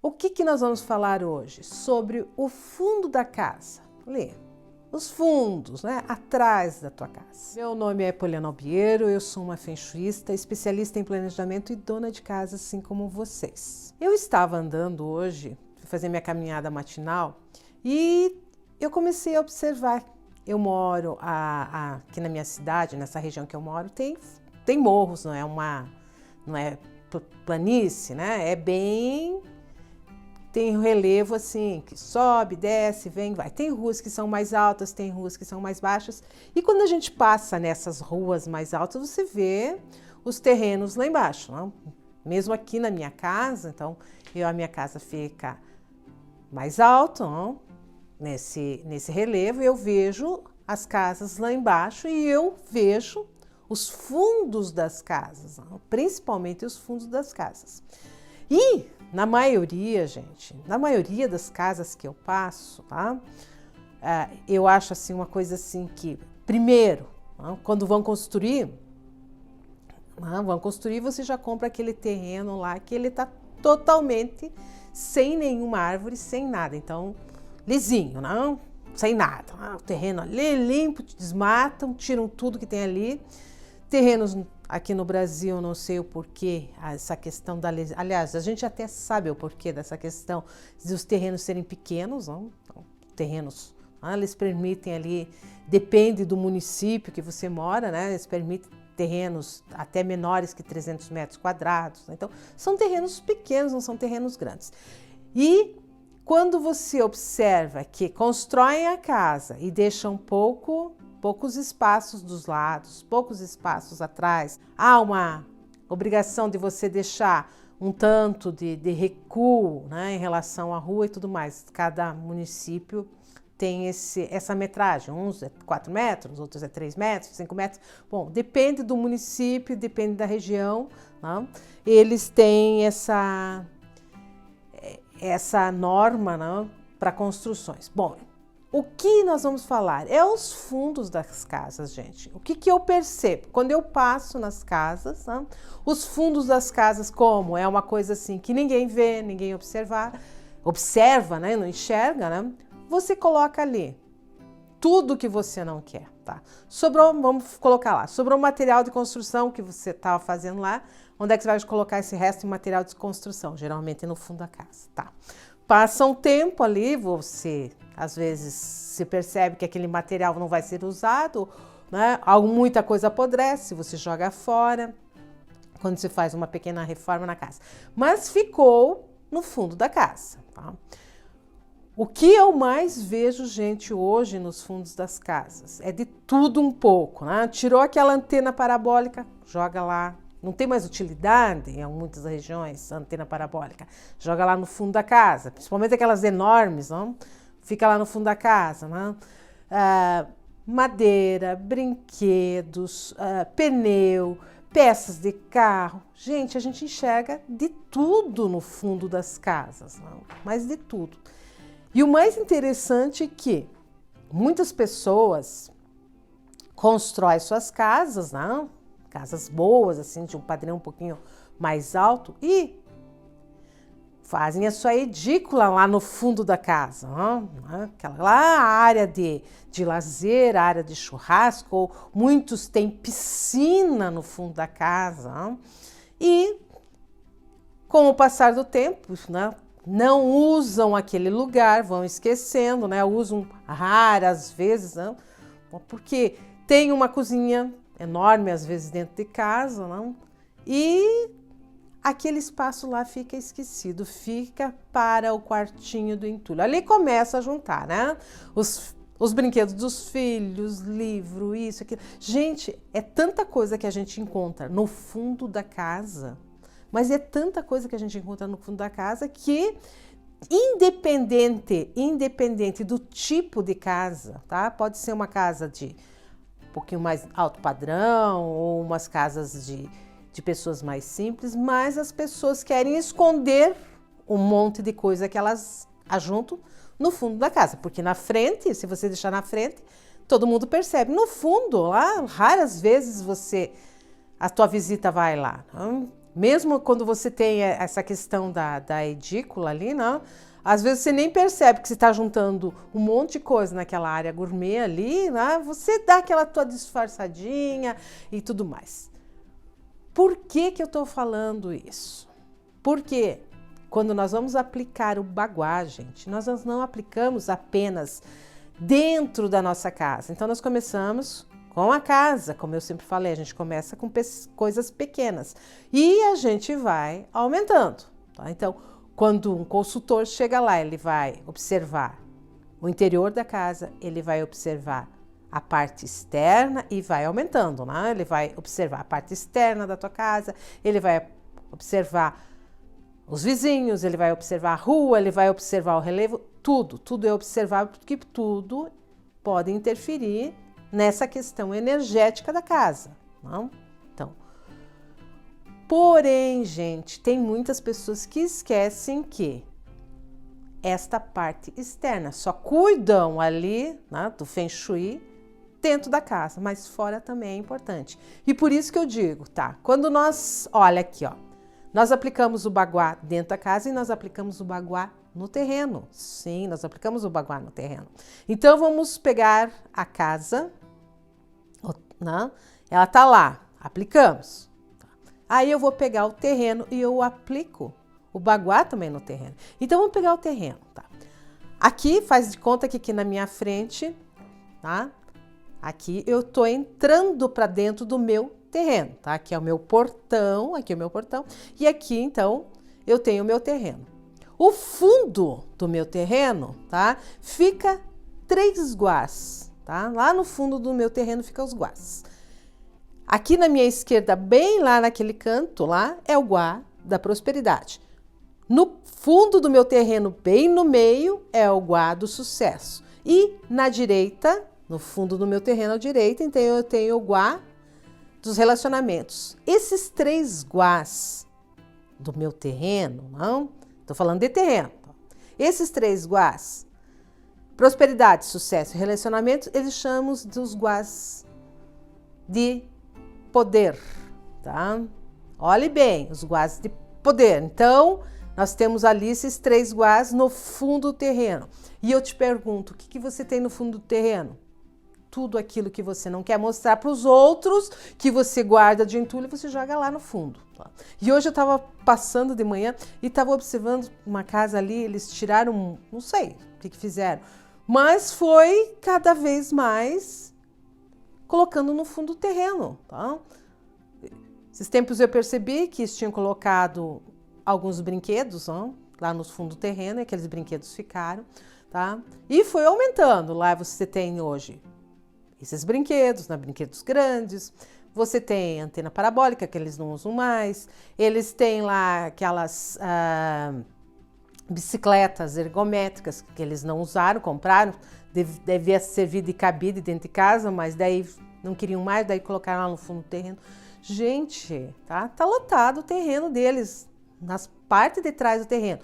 O que nós vamos falar hoje? Sobre o fundo da casa. Lê, os fundos, né? Atrás da tua casa. Meu nome é Poliana Albiero, eu sou uma feng-shuista, especialista em planejamento e dona de casa, assim como vocês. Eu estava andando hoje, fui fazer minha caminhada matinal e eu comecei a observar. Eu moro aqui na minha cidade, nessa região que eu moro, tem morros, não é planície, né? É bem... Tem relevo assim, que sobe, desce, vem, vai. Tem ruas que são mais altas, tem ruas que são mais baixas. E quando a gente passa nessas ruas mais altas, você vê os terrenos lá embaixo. Não? Mesmo aqui na minha casa, então, a minha casa fica mais alta, não? Nesse relevo, eu vejo as casas lá embaixo e eu vejo os fundos das casas, não? Principalmente os fundos das casas. E na maioria, gente, na maioria das casas que eu passo, tá? Eu acho assim uma coisa assim que, primeiro, quando vão construir, você já compra aquele terreno lá que ele tá totalmente sem nenhuma árvore, sem nada. Então, lisinho, não? Sem nada. O terreno ali limpo, desmatam, tiram tudo que tem ali. Terrenos aqui no Brasil, não sei o porquê, essa questão da... Aliás, a gente até sabe o porquê dessa questão dos terrenos serem pequenos, não? Então, terrenos, eles permitem ali, depende do município que você mora, né? Eles permitem terrenos até menores que 300 metros quadrados. Né? Então, são terrenos pequenos, não são terrenos grandes. E quando você observa que constroem a casa e deixam poucos espaços dos lados, poucos espaços atrás. Há uma obrigação de você deixar um tanto de recuo, né, em relação à rua e tudo mais. Cada município tem essa metragem. Uns é 4 metros, outros é 3 metros, 5 metros. Bom, depende do município, depende da região. Né? Eles têm essa norma, né, para construções. Bom, o que nós vamos falar é os fundos das casas, gente. O que eu percebo? Quando eu passo nas casas, né, os fundos das casas, como é uma coisa assim que ninguém vê, ninguém observa, né, não enxerga, né? Você coloca ali tudo que você não quer, tá? Sobrou, vamos colocar lá, sobrou material de construção que você estava fazendo lá, onde é que você vai colocar esse resto de material de construção? Geralmente no fundo da casa, tá? Passa um tempo ali, você... Às vezes se percebe que aquele material não vai ser usado, né? Muita coisa apodrece, você joga fora quando se faz uma pequena reforma na casa. Mas ficou no fundo da casa. Tá? O que eu mais vejo, gente, hoje nos fundos das casas é de tudo um pouco. Né? Tirou aquela antena parabólica, joga lá. Não tem mais utilidade em muitas regiões, a antena parabólica. Joga lá no fundo da casa, principalmente aquelas enormes, não? Fica lá no fundo da casa, né? Madeira, brinquedos, pneu, peças de carro. Gente, a gente enxerga de tudo no fundo das casas, não? Mas de tudo. E o mais interessante é que muitas pessoas constroem suas casas, não? Casas boas, assim, de um padrão um pouquinho mais alto e fazem a sua edícula lá no fundo da casa, aquela lá a área de lazer, a área de churrasco, ou muitos têm piscina no fundo da casa, e com o passar do tempo, né, não usam aquele lugar, vão esquecendo, né, usam raras vezes, né, porque tem uma cozinha enorme às vezes dentro de casa, não, e aquele espaço lá fica esquecido, fica para o quartinho do entulho. Ali começa a juntar, né? Os brinquedos dos filhos, livro, isso, aquilo. Gente, é tanta coisa que a gente encontra no fundo da casa, mas é tanta coisa que a gente encontra no fundo da casa que, independente do tipo de casa, tá? Pode ser uma casa de um pouquinho mais alto padrão ou umas casas de pessoas mais simples, mas as pessoas querem esconder um monte de coisa que elas ajuntam no fundo da casa, porque na frente, se você deixar na frente, todo mundo percebe. No fundo, lá, raras vezes a tua visita vai lá. Mesmo quando você tem essa questão da edícula ali, não? Às vezes você nem percebe que você está juntando um monte de coisa naquela área gourmet ali, né? Você dá aquela tua disfarçadinha e tudo mais. Por que eu estou falando isso? Porque quando nós vamos aplicar o baguá, gente, nós não aplicamos apenas dentro da nossa casa. Então nós começamos com a casa, como eu sempre falei, a gente começa com coisas pequenas e a gente vai aumentando, tá? Então, quando um consultor chega lá, ele vai observar o interior da casa, ele vai observar a parte externa e vai aumentando, né? Ele vai observar a parte externa da tua casa, ele vai observar os vizinhos, ele vai observar a rua, ele vai observar o relevo, tudo é observável porque tudo pode interferir nessa questão energética da casa, não? Então, porém, gente, tem muitas pessoas que esquecem que esta parte externa só cuidam ali, né, do Feng Shui dentro da casa, mas fora também é importante. E por isso que eu digo, tá? Quando nós, olha aqui, ó, nós aplicamos o baguá dentro da casa e nós aplicamos o baguá no terreno. Sim, nós aplicamos o baguá no terreno. Então, vamos pegar a casa, né? Ela tá lá, aplicamos. Aí eu vou pegar o terreno e eu aplico o baguá também no terreno. Então, vamos pegar o terreno, tá? Aqui, faz de conta que aqui na minha frente, tá? Aqui eu tô entrando para dentro do meu terreno, tá? Aqui é o meu portão, e aqui, então, eu tenho o meu terreno. O fundo do meu terreno, tá? Fica 3 guás, tá? Lá no fundo do meu terreno fica os guás. Aqui na minha esquerda, bem lá naquele canto lá, é o guá da prosperidade. No fundo do meu terreno, bem no meio, é o guá do sucesso. E na direita, no fundo do meu terreno à direita, então eu tenho o guá dos relacionamentos. Esses 3 guás do meu terreno, não? Estou falando de terreno. Esses 3 guás, prosperidade, sucesso e relacionamentos, eles chamam dos guás de poder, tá? Olhe bem, os guás de poder. Então, nós temos ali esses 3 guás no fundo do terreno. E eu te pergunto, o que você tem no fundo do terreno? Tudo aquilo que você não quer mostrar para os outros, que você guarda de entulho, você joga lá no fundo. Tá? E hoje eu estava passando de manhã e estava observando uma casa ali, eles tiraram, não sei o que fizeram, mas foi cada vez mais colocando no fundo do terreno. Tá? Esses tempos eu percebi que eles tinham colocado alguns brinquedos, não? Lá no fundo do terreno, e aqueles brinquedos ficaram. Tá? E foi aumentando. Lá você tem hoje esses brinquedos, né? Brinquedos grandes, você tem antena parabólica, que eles não usam mais, eles têm lá aquelas bicicletas ergométricas que eles não usaram, compraram, devia servir de cabide dentro de casa, mas daí não queriam mais, daí colocaram lá no fundo do terreno. Gente, tá lotado o terreno deles, nas partes de trás do terreno,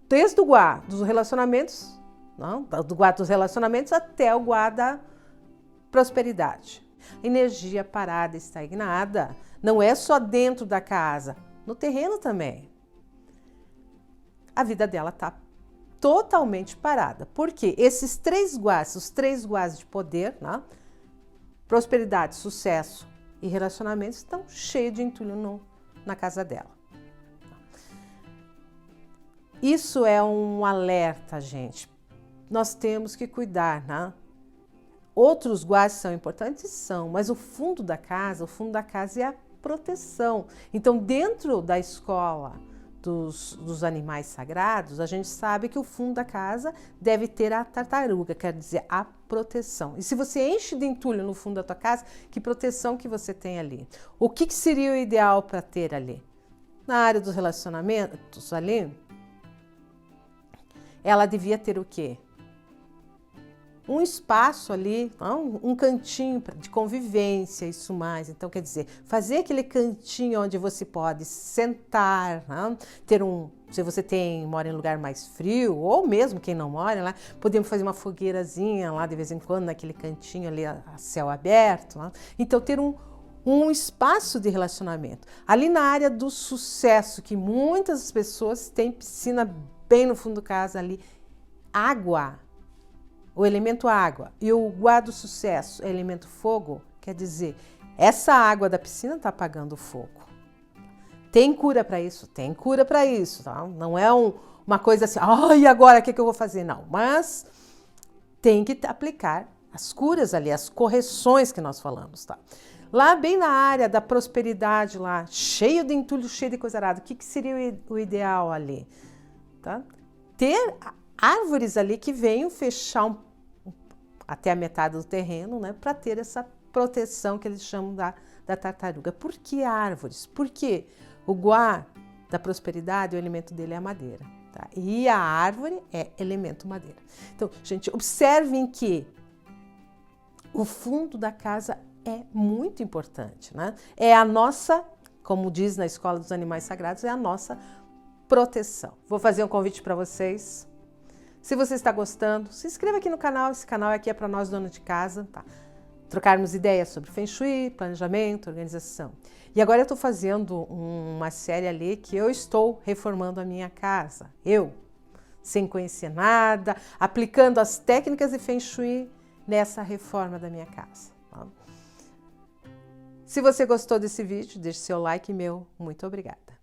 desde o guá dos relacionamentos, não, do guá dos relacionamentos até o guá da prosperidade. Energia parada, estagnada, não é só dentro da casa, no terreno também. A vida dela está totalmente parada. Porque esses 3 guás, os 3 guás de poder, né? Prosperidade, sucesso e relacionamentos, estão cheios de entulho na casa dela. Isso é um alerta, gente. Nós temos que cuidar, né? Outros guás são importantes? São, mas o fundo da casa é a proteção. Então, dentro da escola dos animais sagrados, a gente sabe que o fundo da casa deve ter a tartaruga, quer dizer, a proteção. E se você enche de entulho no fundo da tua casa, que proteção que você tem ali? O que seria o ideal para ter ali? Na área dos relacionamentos ali, ela devia ter o quê? Um espaço ali, um cantinho de convivência, isso mais. Então, quer dizer, fazer aquele cantinho onde você pode sentar, ter se você mora em um lugar mais frio, ou mesmo quem não mora lá, podemos fazer uma fogueirazinha lá de vez em quando, naquele cantinho ali a céu aberto. Então, ter um espaço de relacionamento. Ali na área do sucesso, que muitas pessoas têm piscina bem no fundo da casa ali, água, o elemento água, e o guá do sucesso, o elemento fogo, quer dizer, essa água da piscina está apagando o fogo. Tem cura para isso? Tem cura para isso, tá? Não é uma coisa assim, e agora o que eu vou fazer? Não, mas tem que aplicar as curas ali, as correções que nós falamos, tá? Lá bem na área da prosperidade, lá, cheio de entulho, cheio de coisa arada, o que seria o ideal ali? Tá? Ter árvores ali que venham fechar até a metade do terreno, né, para ter essa proteção que eles chamam da tartaruga. Por que árvores? Porque o guá da prosperidade, o elemento dele é a madeira. Tá? E a árvore é elemento madeira. Então, gente, observem que o fundo da casa é muito importante, né? É a nossa, como diz na Escola dos Animais Sagrados, é a nossa proteção. Vou fazer um convite para vocês. Se você está gostando, se inscreva aqui no canal. Esse canal aqui é para nós, donos de casa, tá? Trocarmos ideias sobre Feng Shui, planejamento, organização. E agora eu estou fazendo uma série ali que eu estou reformando a minha casa. Eu, sem conhecer nada, aplicando as técnicas de Feng Shui nessa reforma da minha casa. Tá? Se você gostou desse vídeo, deixe seu like. Meu muito obrigada.